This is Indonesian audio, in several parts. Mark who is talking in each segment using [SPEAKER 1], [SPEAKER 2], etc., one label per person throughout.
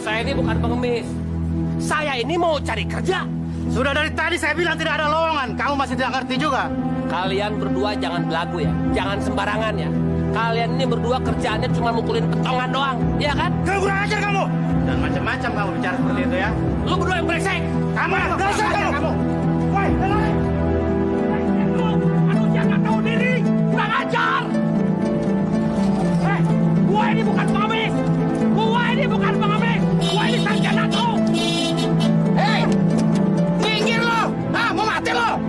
[SPEAKER 1] Saya ini bukan pengemis. Saya ini mau cari kerja.
[SPEAKER 2] Sudah dari tadi saya bilang tidak ada lowongan. Kamu masih tidak ngerti juga.
[SPEAKER 1] Kalian berdua jangan belagu ya. Jangan sembarangan ya. Kalian ini berdua kerjaannya cuma mukulin petongan doang. Iya kan?
[SPEAKER 2] Kamu kurang ajar kamu. Dan macam-macam kamu bicara seperti itu ya.
[SPEAKER 1] Lu berdua yang brengsek.
[SPEAKER 2] Kamu kurang ajar kamu. Woi,
[SPEAKER 1] Manusia nggak tahu diri. Kurang ajar. Gua ini bukan pengemis. Gua ini bukan pengemis. Gua ini sarjana tuh.
[SPEAKER 2] hei, minggir lo. Ah, mau mati lo.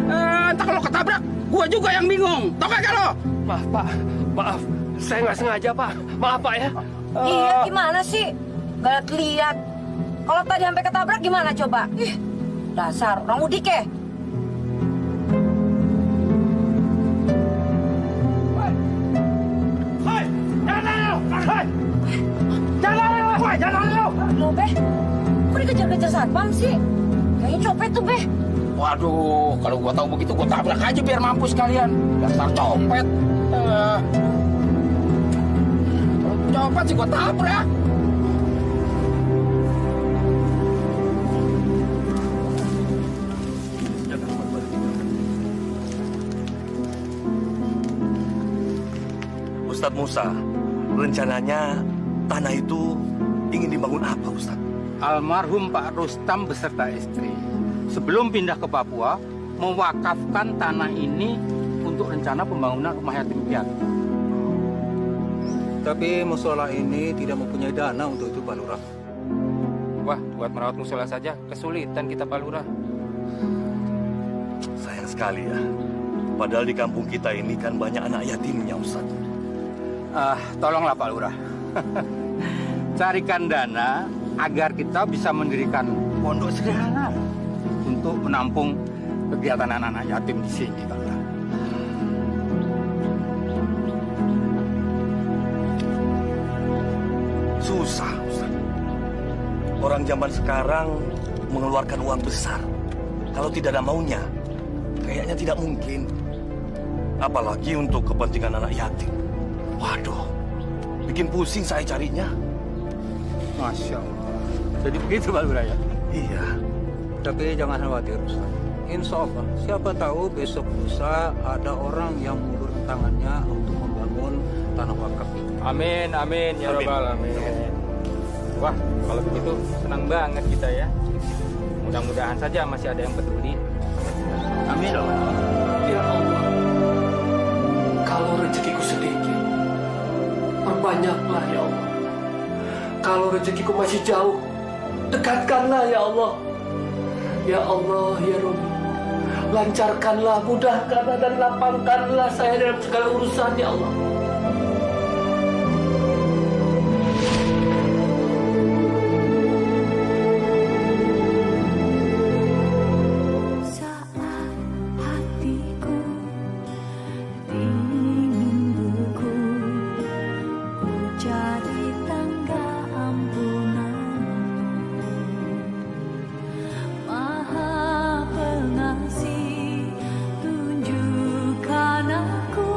[SPEAKER 2] Entah kalau ketabrak, gua juga yang bingung. Tahu kagak lo?
[SPEAKER 1] Maaf, Pak. Maaf. Saya nggak sengaja, Pak. Maaf, Pak ya.
[SPEAKER 3] Iya, gimana sih? Gak lihat. Kalau tadi sampai ketabrak gimana coba? Ih, dasar orang udik ya.
[SPEAKER 2] Hei, jangan lari lo. Hei, jangan lari lo. Hei, jangan lari lo.
[SPEAKER 3] Loh, Beh. Kok dikejar-kejar satpam sih? Kayaknya copet tuh, Beh.
[SPEAKER 2] Waduh, kalau gua tahu begitu gua tabrak aja biar mampus kalian. Dasar copet. Kalau copet sih gua tabrak.
[SPEAKER 4] Ustadz Musa, rencananya tanah itu ingin dibangun apa, Ustadz?
[SPEAKER 5] Almarhum Pak Rustam beserta istri sebelum pindah ke Papua mewakafkan tanah ini untuk rencana pembangunan rumah yatim piatu.
[SPEAKER 6] Tapi musola ini tidak mempunyai dana untuk itu, Pak Lurah.
[SPEAKER 5] Wah, buat merawat musola saja kesulitan kita, Pak Lurah.
[SPEAKER 4] Sayang sekali ya. Padahal di kampung kita ini kan banyak anak yatimnya, Ustadz.
[SPEAKER 5] Tolonglah Pak Lurah. Carikan dana agar kita bisa mendirikan pondok sederhana untuk menampung kegiatan anak-anak yatim di sini, Pak Lurah.
[SPEAKER 4] Susah, Ustadz. Orang zaman sekarang mengeluarkan uang besar. Kalau tidak ada maunya, kayaknya tidak mungkin. Apalagi untuk kepentingan anak yatim. Waduh, bikin pusing saya carinya.
[SPEAKER 5] Masya Allah. Jadi begitu Pak Lurah ya?
[SPEAKER 4] Iya.
[SPEAKER 6] Tapi jangan khawatir, Ustaz. Insya Allah, siapa tahu besok lusa ada orang yang mengulurkan tangannya untuk membangun tanah wakaf ini.
[SPEAKER 5] Amin, amin, ya
[SPEAKER 4] Amin.
[SPEAKER 5] Rabbal Alamin. Wah, kalau begitu senang banget kita ya. Mudah-mudahan saja masih ada yang peduli.
[SPEAKER 2] Amin.
[SPEAKER 1] Ya Allah. Kalau rezekiku sedikit, perbanyaklah ya Allah. Kalau rezekiku masih jauh, dekatkanlah ya Allah. Ya Allah, ya Rabbi. Lancarkanlah, mudahkanlah, dan lapangkanlah saya dalam segala urusan ya Allah.
[SPEAKER 7] Saat hatiku ingin beku, ku cari tangga ampunan. Maha Pengasih, tunjukkan aku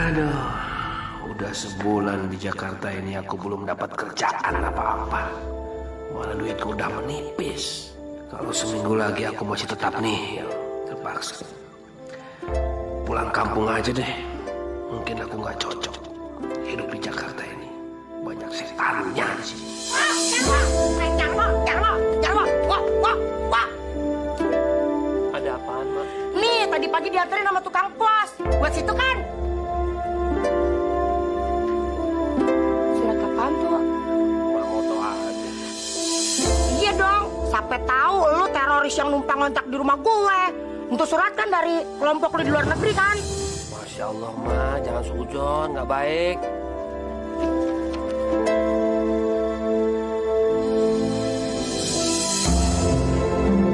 [SPEAKER 1] Aduh, udah sebulan di Jakarta ini aku belum dapat kerjaan apa-apa. Malah duitku udah menipis. Kalau seminggu lagi aku masih tetap nih, terpaksa. Pulang kampung aja deh. Mungkin aku nggak cocok hidup di Jakarta ini. Banyak setannya di sini. Ada apaan, Mak?
[SPEAKER 3] Nih, tadi pagi dianterin sama tukang pos. Buat situ kan? Surat apaan tuh?
[SPEAKER 1] Foto aja.
[SPEAKER 3] Iya dong. Sampai tahu lu teroris yang numpang ngontak di rumah gue. Untuk surat kan dari kelompok lu di luar negeri kan?
[SPEAKER 1] Masya Allah, Ma, jangan sujon, nggak baik.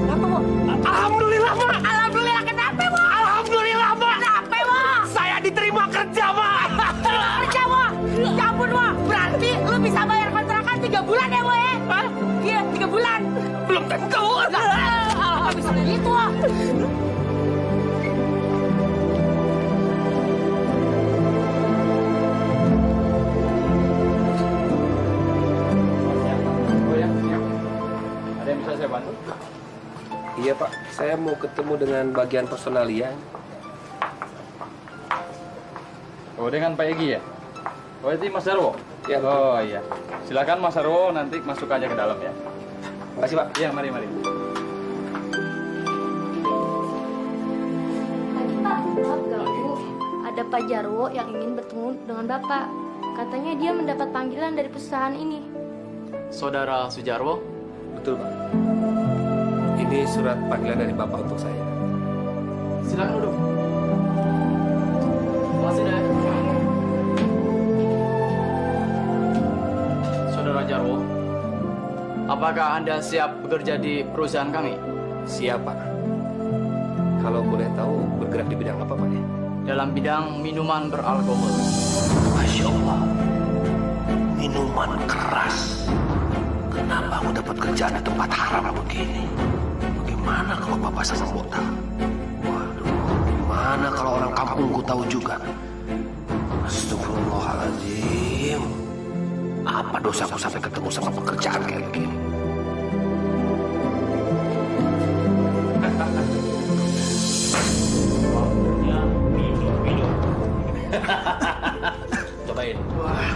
[SPEAKER 3] Kenapa, Bu?
[SPEAKER 1] Alhamdulillah, Ma.
[SPEAKER 3] Alhamdulillah, kenapa, Bu?
[SPEAKER 1] Alhamdulillah, Ma.
[SPEAKER 3] Kenapa, Bu?
[SPEAKER 1] Saya diterima kerja, Ma.
[SPEAKER 3] Kerja, Bu. Ya ampun, Bu. Berarti lu bisa bayar kontrakan 3 bulan ya, Bu, ya? Hah? Iya, 3 bulan.
[SPEAKER 1] Belum tentu.
[SPEAKER 3] Nggak bisa begitu, Bu.
[SPEAKER 5] Oh ya, siap. Ada yang bisa saya bantu?
[SPEAKER 1] Iya, Pak. Saya mau ketemu dengan bagian personalia.
[SPEAKER 8] Oh, dengan Pak Egi ya? Oh, itu Mas Darwo?
[SPEAKER 1] Ya, betul.
[SPEAKER 8] Oh, iya. Silakan Mas Darwo, nanti masuk aja ke dalam ya.
[SPEAKER 1] Makasih, Pak.
[SPEAKER 8] Iya, mari.
[SPEAKER 9] Tadi Pak, maaf ganggu. Ada Pak Jarwo yang ingin bertemu dengan Bapak. Katanya dia mendapat panggilan dari perusahaan ini.
[SPEAKER 10] Saudara Sujarwo?
[SPEAKER 1] Betul, Pak. Ini surat panggilan dari Bapak untuk saya.
[SPEAKER 10] Silakan duduk. Makasih deh. Saudara Jarwo, apakah Anda siap bekerja di perusahaan kami?
[SPEAKER 1] Siap, Pak. Kalau boleh tahu bergerak di bidang apa, Pak? Ya?
[SPEAKER 10] Dalam bidang minuman beralkohol.
[SPEAKER 1] Masya Allah. Minuman keras. Kenapa aku dapat kerjaan di tempat haram begini? Bagaimana kalau Bapak sama Mota? Waduh, gimana kalau orang kampungku tahu juga? Astagfirullahaladzim. Apa dosaku sampai ketemu sama pekerjaan kayak begini? Cobain. Wah,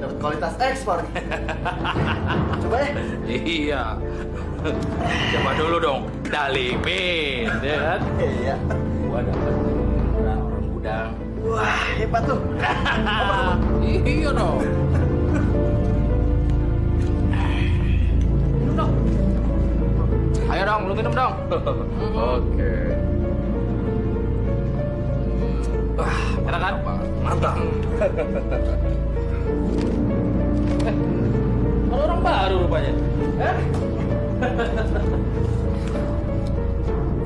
[SPEAKER 1] dapat kualitas ekspor. Coba ya.
[SPEAKER 8] Iya. Coba dulu dong. Dalimin, ya kan?
[SPEAKER 1] Iya.
[SPEAKER 8] Gua dapat orang gudang.
[SPEAKER 1] Wah, hebat tuh.
[SPEAKER 8] Iya dong. Minum dong. Ayo dong, lu minum dong. Oke. Wah, enak kan?
[SPEAKER 1] Mantap.
[SPEAKER 8] Kalau orang baru rupanya.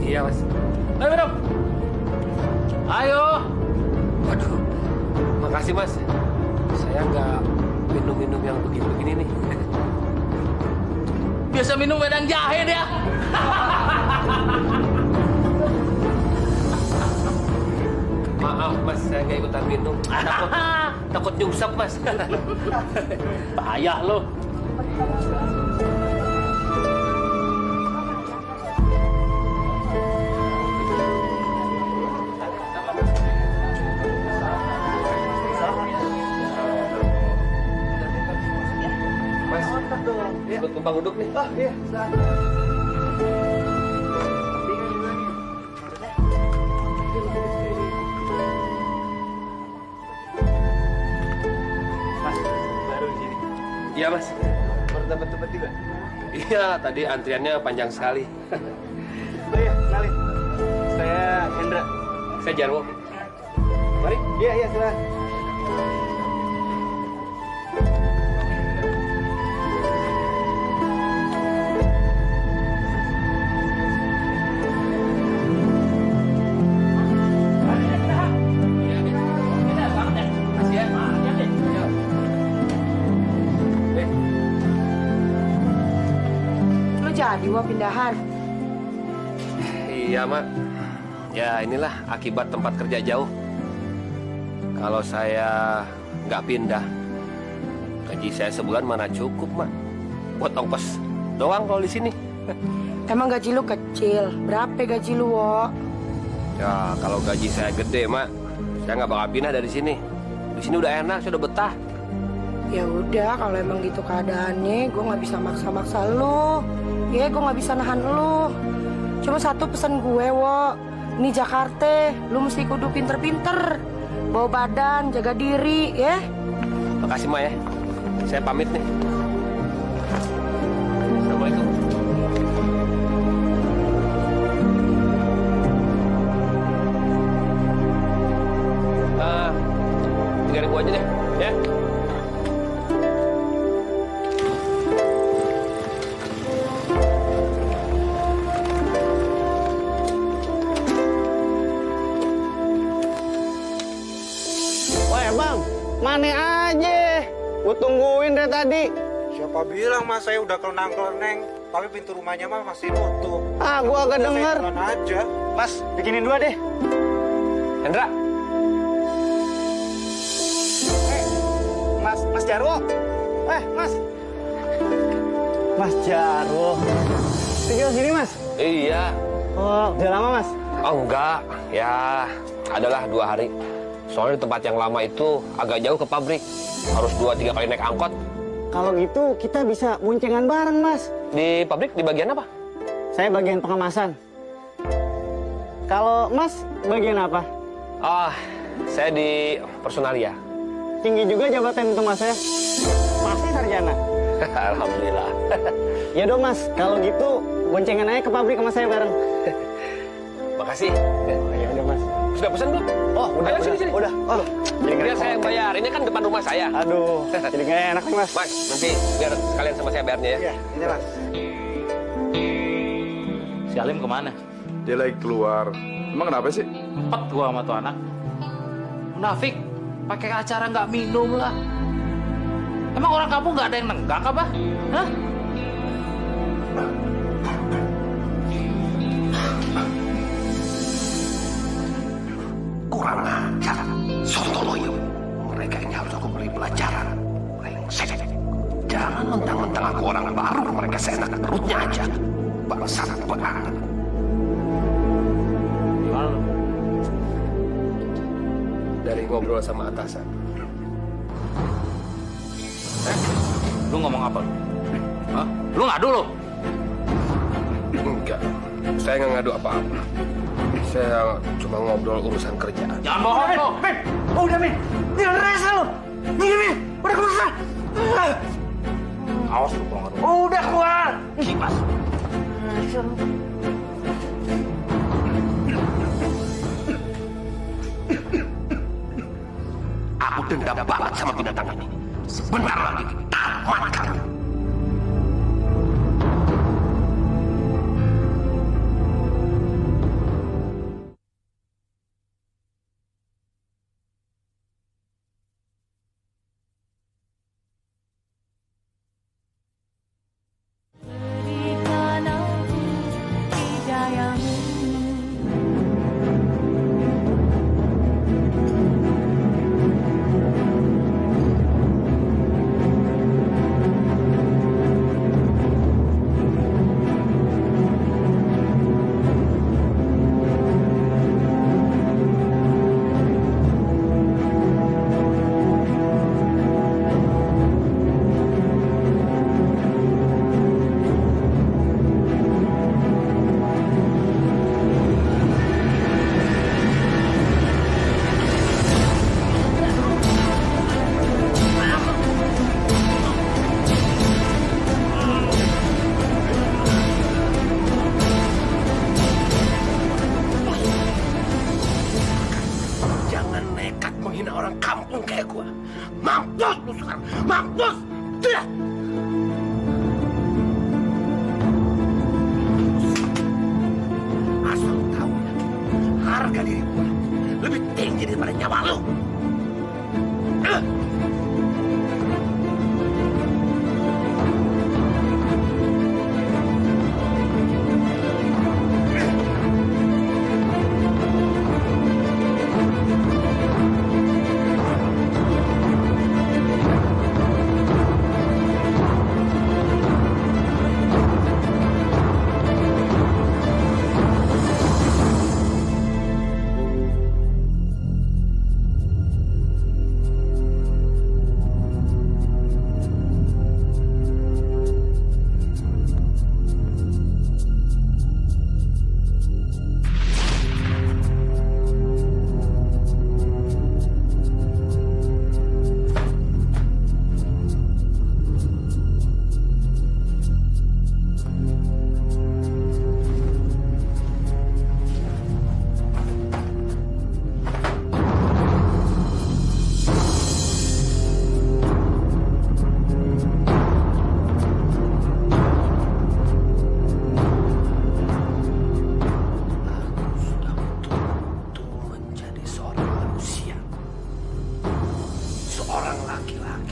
[SPEAKER 1] Iya, Mas.
[SPEAKER 8] Ayo minum. Ayo.
[SPEAKER 1] Waduh, makasih, Mas. Saya nggak minum-minum yang begini-begini nih.
[SPEAKER 8] Biasa minum wedang jahe dia.
[SPEAKER 1] Maaf, Mas, saya nggak ikutan minum. Takut nyungsep, Mas.
[SPEAKER 8] Payah lo.
[SPEAKER 1] Mas, ikut numpang duduk nih. Ah, iya.
[SPEAKER 8] Mas, baru di sini.
[SPEAKER 1] Iya, Mas.
[SPEAKER 8] Baru dapat tempat juga.
[SPEAKER 1] Iya, tadi antriannya panjang sekali.
[SPEAKER 8] Oh iya, kenalin. Saya Hendra.
[SPEAKER 1] Saya Jarwo. Mari.
[SPEAKER 8] Iya, silakan.
[SPEAKER 3] Lu jadi Wah pindahan.
[SPEAKER 1] Iya, Mak. Ya, inilah akibat tempat kerja jauh. Kalau saya nggak pindah, gaji saya sebulan mana cukup, Mak. Buat ongkos doang kalau di sini.
[SPEAKER 3] Emang gaji lu kecil? Berapa gaji lu, Wo?
[SPEAKER 1] Ya, kalau gaji saya gede, Mak, saya nggak bakal pindah dari sini. Di sini udah enak, saya udah betah.
[SPEAKER 3] Ya udah, kalau emang gitu keadaannya, gue nggak bisa maksa-maksa lu. Ya, gue nggak bisa nahan lu. Cuma satu pesan gue, Wo. Ini Jakarta, lu mesti kudu pinter-pinter. Bawa badan, jaga diri, ya.
[SPEAKER 1] Makasih, Mak ya. Saya pamit nih. Assalamualaikum. Ah, 3.000 aja deh, ya.
[SPEAKER 2] Woi bang, mana aja? Gue tungguin dari tadi.
[SPEAKER 6] Siapa bilang mas saya udah kelenang-keleneng, tapi pintu rumahnya mah masih nutup.
[SPEAKER 2] Ah, gue agak denger.
[SPEAKER 6] Saya jalan aja.
[SPEAKER 2] Mas, bikinin dua deh.
[SPEAKER 1] Hendra,
[SPEAKER 2] Mas Jarwo. Mas. Mas Jarwo. Tinggal sini mas?
[SPEAKER 1] iya.
[SPEAKER 2] Oh, udah lama mas?
[SPEAKER 1] Oh enggak, ya adalah 2 hari. Soalnya di tempat yang lama itu agak jauh ke pabrik. Harus 2-3 kali naik angkot.
[SPEAKER 2] Kalau gitu kita bisa boncengan bareng mas.
[SPEAKER 1] Di pabrik di bagian apa?
[SPEAKER 2] Saya bagian pengemasan. Kalau mas bagian apa?
[SPEAKER 1] Ah, saya di personalia.
[SPEAKER 2] Tinggi juga jabatan itu mas ya? Pasti sarjana.
[SPEAKER 1] Alhamdulillah.
[SPEAKER 2] Ya dong mas, kalau gitu boncengan aja ke pabrik sama saya bareng.
[SPEAKER 1] Makasih.
[SPEAKER 2] Ya udah mas.
[SPEAKER 1] Sudah pesan belum?
[SPEAKER 2] Oh, udah.
[SPEAKER 1] Ayo, sini.
[SPEAKER 2] Udah. Oh,
[SPEAKER 1] Biar saya yang bayar. Ini kan depan rumah saya.
[SPEAKER 2] Aduh, jadi gak enak nih mas.
[SPEAKER 1] Mas, nanti biar sekalian sama saya bayarnya ya.
[SPEAKER 2] Iya, ini mas.
[SPEAKER 5] Si Alim kemana?
[SPEAKER 8] Dia lagi keluar. Emang kenapa sih?
[SPEAKER 5] Empat gua sama tuh anak. Munafik, pakai acara nggak minum lah. Emang orang kampung nggak ada yang nenggak apa? Hah?
[SPEAKER 4] Kurang ajar, sontoloyo. Mereka ini harus aku beri pelajaran. Brengsek. Jangan mentang-mentang aku orang baru, mereka seenak perutnya aja. Bangsat banget.
[SPEAKER 5] Gimana lu?
[SPEAKER 1] Dari ngobrol sama atasan.
[SPEAKER 5] Lu ngomong apa lu? Hah? Lu ngadu lu?
[SPEAKER 1] Enggak, saya nggak ngadu apa-apa. Saya cuma ngobrol urusan kerjaan.
[SPEAKER 5] Jangan bohong lu.
[SPEAKER 2] Min, oh udah Min. Ini udah resa lo. Min, udah keluar.
[SPEAKER 5] Awas lu kalau ngadu.
[SPEAKER 2] Udah keluar.
[SPEAKER 5] Kipas.
[SPEAKER 4] Aku dendam banget sama binatang ini. Sebentar lagi tamat kamu.
[SPEAKER 7] Berikan aku hidayahmu.
[SPEAKER 4] Jangan nekat menghina orang kampung kayak gua. Mampus lu sekarang. Mampus. Tidak. Asal tahu ya, harga diri gua lebih tinggi daripada nyawa lu.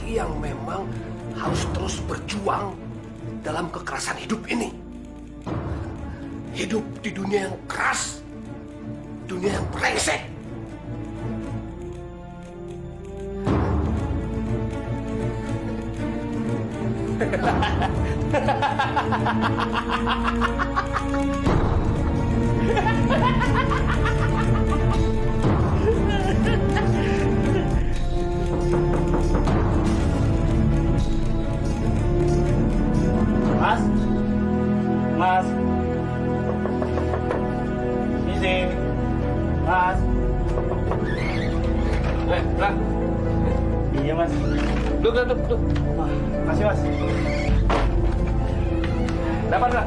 [SPEAKER 1] laki-laki yang memang harus terus berjuang dalam kekerasan hidup ini. Hidup di dunia yang keras, dunia yang brengsek.
[SPEAKER 2] Mas, Mas, sini, Mas.
[SPEAKER 1] Lah,
[SPEAKER 2] Iya Mas.
[SPEAKER 1] duduk.
[SPEAKER 2] Makasih Mas.
[SPEAKER 1] Dapat lah.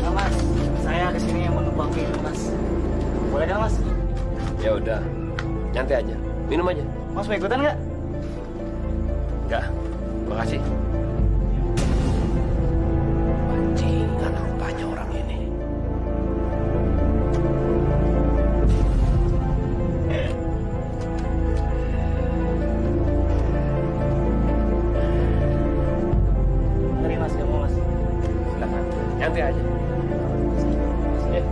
[SPEAKER 2] Nah, Mas, saya kesini yang menumpang itu Mas. Boleh nggak Mas?
[SPEAKER 1] Ya udah, nyantai aja, minum aja.
[SPEAKER 2] Mas mau ikutan nggak?
[SPEAKER 1] Enggak, makasih. Bajingan rupanya orang ini.
[SPEAKER 2] Ngeri Mas, nggak mau Mas.
[SPEAKER 1] Silakan, nyantai aja. Ya.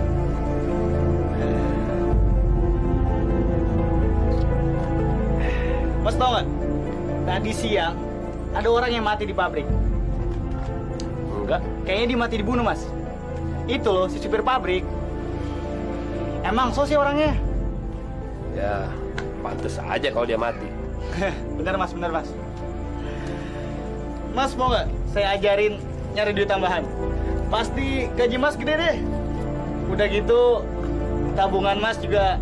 [SPEAKER 2] Mas tau nggak? Tadi siang ada orang yang mati di pabrik.
[SPEAKER 1] Enggak,
[SPEAKER 2] Kayaknya dia mati dibunuh Mas. Itu loh si supir pabrik. Emang so sih orangnya?
[SPEAKER 1] ya pantes aja kalau dia mati.
[SPEAKER 2] Bener Mas, bener Mas. Mas mau nggak saya ajarin nyari duit tambahan? Pasti gaji Mas gede deh. Udah gitu tabungan Mas juga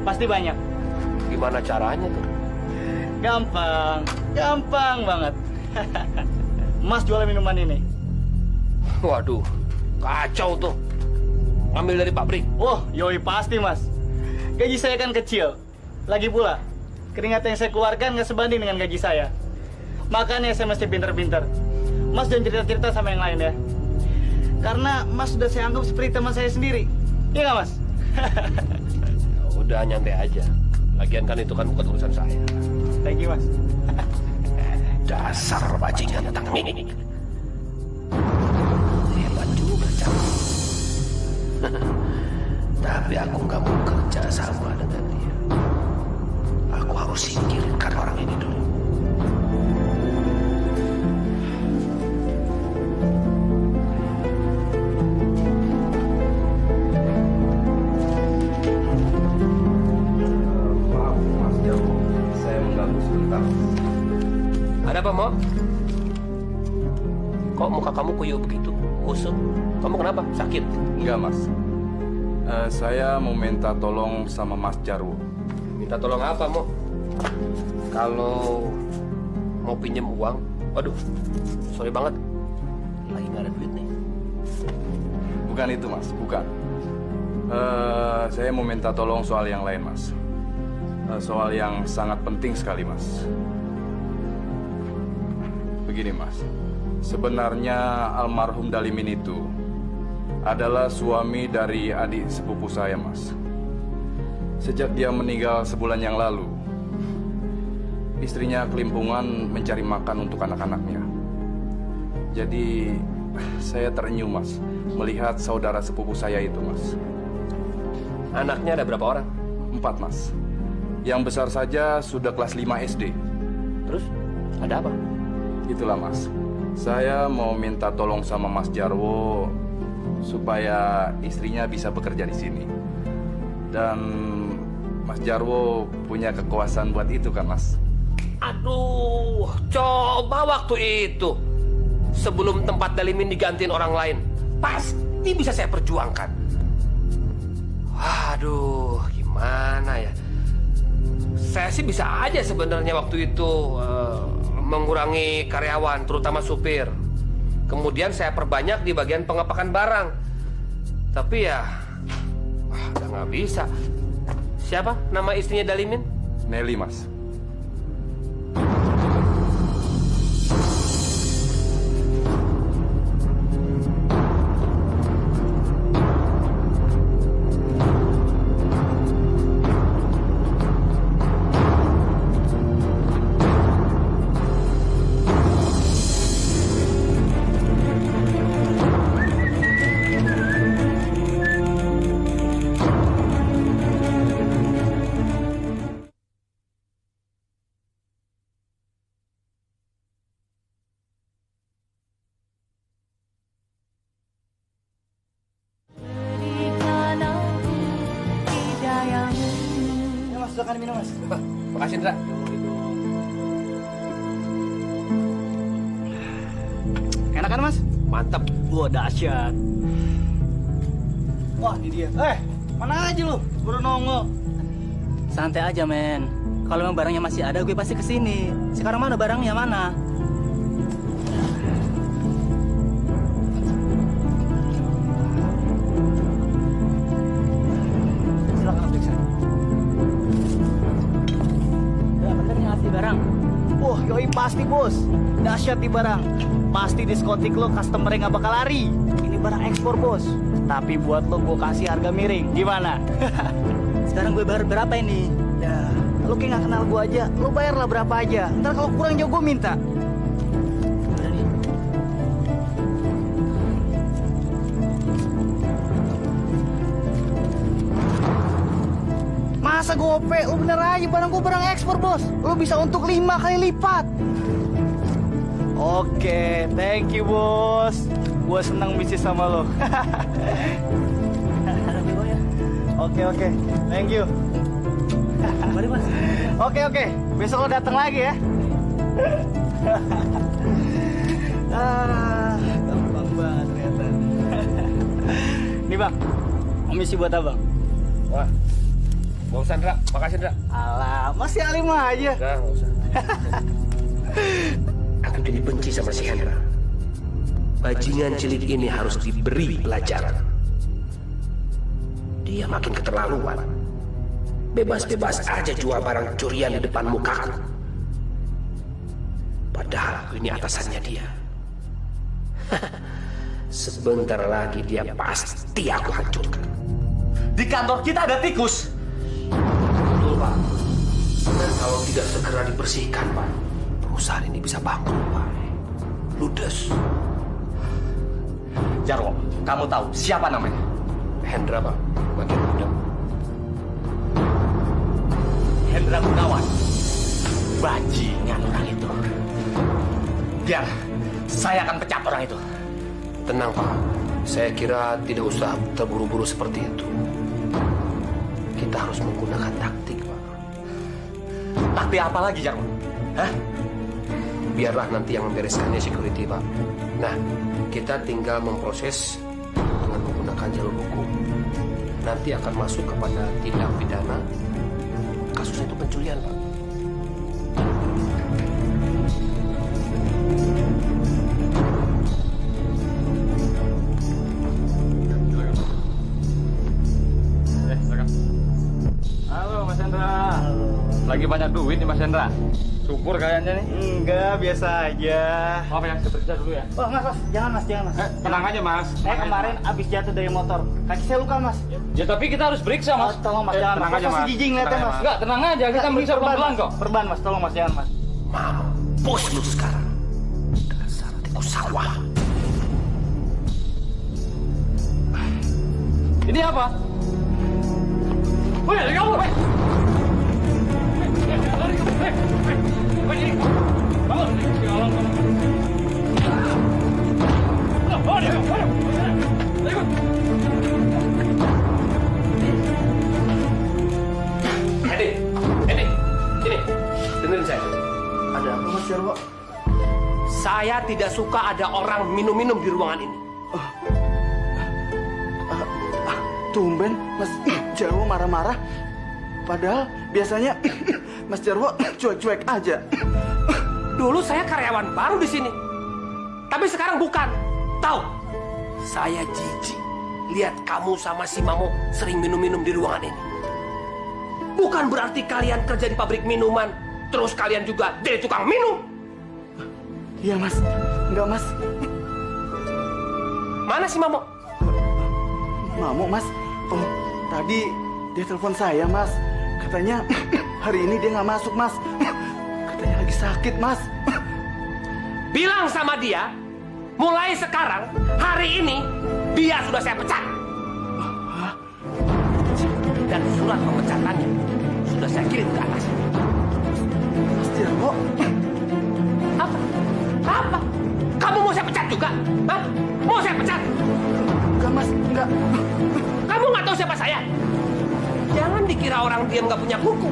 [SPEAKER 2] pasti banyak.
[SPEAKER 1] Gimana caranya tuh?
[SPEAKER 2] Gampang banget. Mas jual minuman ini.
[SPEAKER 1] Waduh, kacau tuh. Ngambil dari pabrik.
[SPEAKER 2] Oh, yoi pasti Mas. Gaji saya kan kecil. Lagi pula, keringat yang saya keluarkan nggak sebanding dengan gaji saya. Makanya saya mesti pinter-pinter. Mas jangan cerita-cerita sama yang lain ya. Karena Mas sudah saya anggap seperti teman saya sendiri. Iya nggak Mas?
[SPEAKER 1] Ya udah, nyantai aja. Lagian kan itu kan bukan urusan saya.
[SPEAKER 2] Thank you Mas.
[SPEAKER 1] Dasar bajingan tangming. Hebat juga cak. Tapi aku nggak mau kerja sama dengan dia. Aku harus singkirkan orang ini dulu.
[SPEAKER 4] Maaf, Mas Jarwo. Saya mengganggu sebentar.
[SPEAKER 1] Ada apa, Mo? Kok muka kamu kuyup begitu? Kusut? Kamu kenapa? Sakit?
[SPEAKER 11] Enggak, Mas. Saya mau minta tolong sama Mas Jarwo.
[SPEAKER 1] Minta tolong apa, Mo? Kalau mau pinjam uang, waduh, sorry banget. Lagi nggak ada duit nih.
[SPEAKER 11] Bukan itu, Mas. Bukan. Saya mau minta tolong soal yang lain, Mas. Soal yang sangat penting sekali, Mas. Begini, Mas. Sebenarnya almarhum Dalimin itu adalah suami dari adik sepupu saya, Mas. Sejak dia meninggal sebulan yang lalu, istrinya kelimpungan mencari makan untuk anak-anaknya. Jadi, saya terenyuh, Mas, melihat saudara sepupu saya itu, Mas.
[SPEAKER 1] Anaknya ada berapa orang?
[SPEAKER 11] 4, Mas. Yang besar saja sudah kelas 5 SD.
[SPEAKER 1] Terus, ada apa?
[SPEAKER 11] Itulah, Mas. Saya mau minta tolong sama Mas Jarwo supaya istrinya bisa bekerja di sini. Dan Mas Jarwo punya kekuasaan buat itu kan, Mas?
[SPEAKER 1] Aduh, coba waktu itu sebelum tempat Dalimin digantiin orang lain, pasti bisa saya perjuangkan. Waduh, gimana ya? Saya sih bisa aja sebenarnya waktu itu mengurangi karyawan, terutama supir. Kemudian saya perbanyak di bagian pengepakan barang. Tapi ya, udah nggak bisa. Siapa nama istrinya Dalimin?
[SPEAKER 11] Nelly, Mas.
[SPEAKER 8] Makasih, Indra.
[SPEAKER 2] Enak kan, Mas?
[SPEAKER 1] Mantap. Wah, dahsyat.
[SPEAKER 2] Wah, ini dia. Mana aja lu? Baru nongol.
[SPEAKER 10] Santai aja, men. Kalau memang barangnya masih ada, gue pasti kesini. Sekarang mana barangnya, mana? Silakan periksa. Udah bener ngasih barang?
[SPEAKER 2] Wah, yoi pasti, Bos. Dahsyat nih barang. Pasti diskotik lo customer-nya nggak bakal lari. Ini barang ekspor, Bos. Tapi buat lo gue kasih harga miring. Gimana?
[SPEAKER 10] Sekarang gue bayar berapa ini?
[SPEAKER 2] Ya, lo kayak nggak kenal gue aja. Lo bayarlah berapa aja. Ntar kalau kurang jauh gue minta.
[SPEAKER 10] Udah nih.
[SPEAKER 2] Masa gope? Lo bener aja barang gue barang ekspor, Bos. Lo bisa untuk 5 kali lipat. Oke, thank you, Bos. Gue senang bisnis sama lo. Oke, thank you.
[SPEAKER 10] Mari, Mas.
[SPEAKER 2] Oke, besok lo datang lagi ya. Gampang banget ternyata. Nih bang, komisi buat abang.
[SPEAKER 8] Wah, nggak usah, Indra. Makasih, Indra.
[SPEAKER 2] Alah, masih alim aja.
[SPEAKER 8] Udah, nggak usah.
[SPEAKER 1] Aku jadi benci sama si Hendra. Bajingan cilik ini harus diberi pelajaran. Dia makin keterlaluan. Bebas-bebas aja jual barang curian di depan mukaku. Padahal aku ini atasannya dia. Sebentar lagi dia pasti aku hancurkan.
[SPEAKER 4] Di kantor kita ada tikus.
[SPEAKER 1] Betul, Pak. Dan kalau tidak segera dibersihkan, Pak, perusahaan ini bisa bangkrut, Pak. Ludes.
[SPEAKER 4] Jarwo, kamu tahu siapa namanya?
[SPEAKER 1] Hendra, Pak. Bagian muda.
[SPEAKER 4] Hendra Gunawan. Bajingan orang itu. Biar saya akan pecat orang itu.
[SPEAKER 1] Tenang, Pak. Saya kira tidak usah terburu-buru seperti itu. Kita harus menggunakan taktik, Pak.
[SPEAKER 4] Taktik apa lagi, Jarwo? Hah?
[SPEAKER 1] Biarlah nanti yang membereskannya security, Pak. Nah, kita tinggal memproses dengan menggunakan jalur hukum. Nanti akan masuk kepada tindak pidana. Kasus itu pencurian, Pak.
[SPEAKER 8] Halo, Mas Hendra. Lagi banyak duit nih, Mas Hendra. Syukur kayaknya nih.
[SPEAKER 2] Enggak, biasa aja.
[SPEAKER 8] Maaf ya, saya periksa dulu ya.
[SPEAKER 2] Oh, mas, jangan mas.
[SPEAKER 8] Tenang aja, Mas.
[SPEAKER 2] Saya kemarin abis jatuh dari motor. Kaki saya luka, Mas.
[SPEAKER 8] Ya tapi kita harus periksa, Mas.
[SPEAKER 2] Tolong, Mas, jangan.
[SPEAKER 8] Tenang aja,
[SPEAKER 2] Pasti
[SPEAKER 8] Mas.
[SPEAKER 2] jijik ngeliatnya, Mas.
[SPEAKER 8] Enggak, tenang aja. Kita meriksa pelan-pelan kok.
[SPEAKER 2] Perban, Mas. Tolong, Mas. Jangan, Mas.
[SPEAKER 1] Mampus lu sekarang. Dasar tikus sawah.
[SPEAKER 8] Ini apa? Woi, lagi apa?
[SPEAKER 1] Edi, sini, dengerin saya.
[SPEAKER 2] Ada apa, Mas Jarwo?
[SPEAKER 1] Saya tidak suka ada orang minum-minum di ruangan ini.
[SPEAKER 2] Tumben, Mas Jarwo marah-marah. Padahal biasanya Mas Jarwo cuek-cuek aja.
[SPEAKER 1] Dulu saya karyawan baru di sini, tapi sekarang bukan. Tahu? Saya jijik lihat kamu sama si Mamo sering minum-minum di ruangan ini. Bukan berarti kalian kerja di pabrik minuman, terus kalian juga jadi tukang minum.
[SPEAKER 2] Iya, Mas. Enggak, Mas.
[SPEAKER 1] Mana si Mamo?
[SPEAKER 2] Mamo, Mas. Oh, tadi dia telepon saya, Mas. Katanya hari ini dia nggak masuk, Mas. Katanya lagi sakit, Mas.
[SPEAKER 1] Bilang sama dia, mulai sekarang, hari ini, dia sudah saya pecat. Dan surat pemecatannya sudah saya kirim ke atas.
[SPEAKER 2] Mas Jarwo.
[SPEAKER 1] Apa? Apa? Kamu mau saya pecat juga? Hah? Mau saya pecat?
[SPEAKER 2] Enggak, Mas. Enggak.
[SPEAKER 1] Kamu nggak tahu siapa saya? Jangan dikira orang diam nggak punya kuku.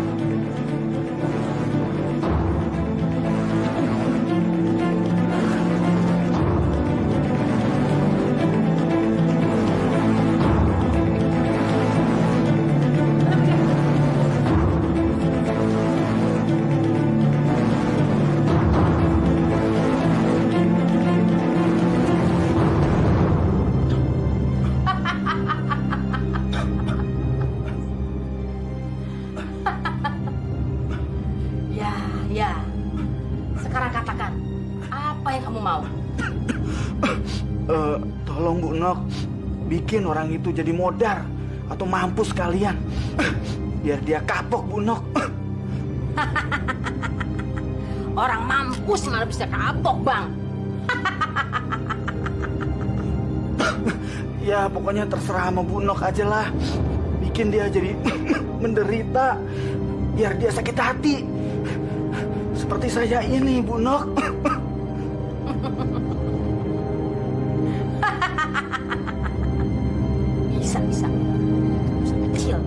[SPEAKER 12] Nok. Bikin orang itu jadi modar atau mampus sekalian. Biar dia kapok, Bu Nok.
[SPEAKER 3] Orang mampus malah bisa kapok, Bang.
[SPEAKER 12] Ya pokoknya terserah sama Bu Nok aja lah. Bikin dia jadi menderita. Biar dia sakit hati. Seperti saya ini, Bu Nok.
[SPEAKER 3] Bisa. Bisa kecil.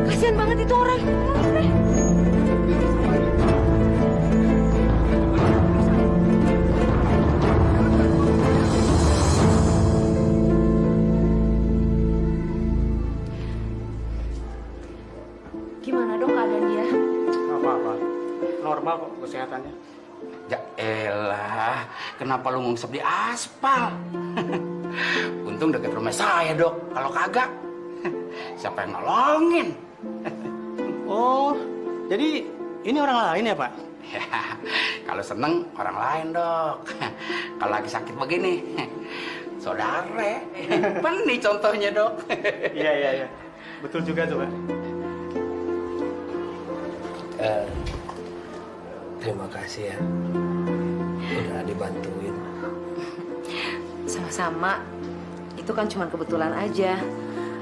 [SPEAKER 3] Kasihan banget itu orang. Gimana dok keadaan dia?
[SPEAKER 1] Apa-apa. Normal kok kesehatannya.
[SPEAKER 5] Ya elah, kenapa lu ngungsep di aspal? Untung deket rumah saya, Dok. Kalau kagak, siapa yang nolongin?
[SPEAKER 2] Oh, jadi ini orang lain ya, Pak?
[SPEAKER 5] Ya, kalau seneng orang lain, Dok. Kalau lagi sakit begini, saudara. Nih contohnya, Dok.
[SPEAKER 2] Iya. Betul juga tuh, Pak.
[SPEAKER 1] Terima kasih ya. Udah dibantuin.
[SPEAKER 3] Sama-sama. Itu kan cuma kebetulan aja.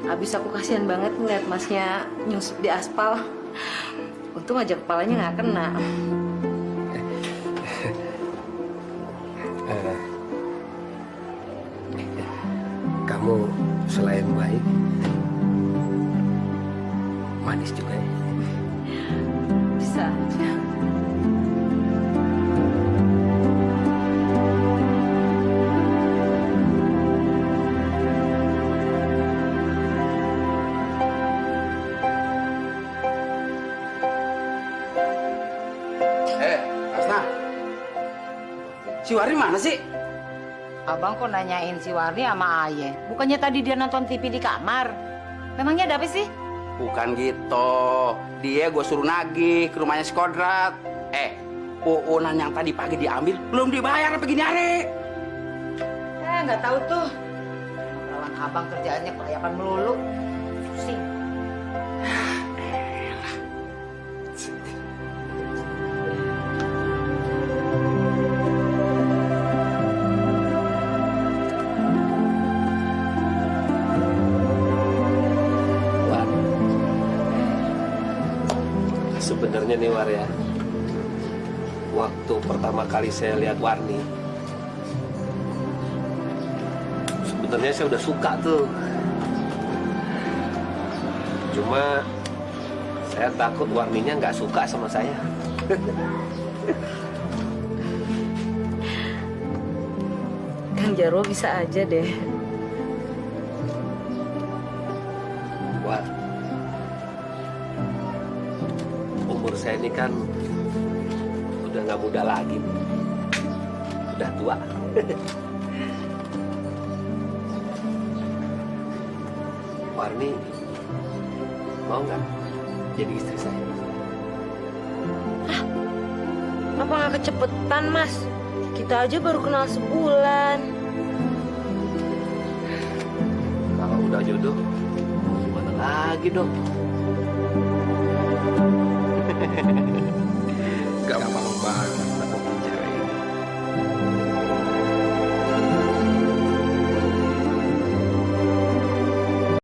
[SPEAKER 3] Habis aku kasihan banget ngeliat masnya nyusup di aspal. Untung aja kepalanya nggak kena.
[SPEAKER 1] Kamu selain baik, manis juga ya.
[SPEAKER 3] Bisa aja.
[SPEAKER 5] Asna, si Wari mana sih?
[SPEAKER 3] Abang kok nanyain si Warni sama Aye? Bukannya tadi dia nonton TV di kamar? Memangnya ada apa sih?
[SPEAKER 5] Bukan gitu. Dia gue suruh nagih ke rumahnya si Kodrat. Uunan yang tadi pagi diambil belum dibayar apa gini hari?
[SPEAKER 3] Nggak tahu tuh. Lawan abang kerjaannya kelayapan melulu. Pusing.
[SPEAKER 1] Sebenarnya nih War ya, waktu pertama kali saya lihat Warni, sebenarnya saya udah suka tuh. Cuma saya takut Warninya nggak suka sama saya.
[SPEAKER 3] Kang Jarwo bisa aja deh.
[SPEAKER 1] ini kan udah nggak muda lagi, udah tua. Warni mau nggak jadi istri saya?
[SPEAKER 3] Kenapa nggak kecepetan, Mas? Kita aja baru kenal sebulan.
[SPEAKER 1] Kalau udah jodoh, gimana lagi dong?
[SPEAKER 5] Gampang banget.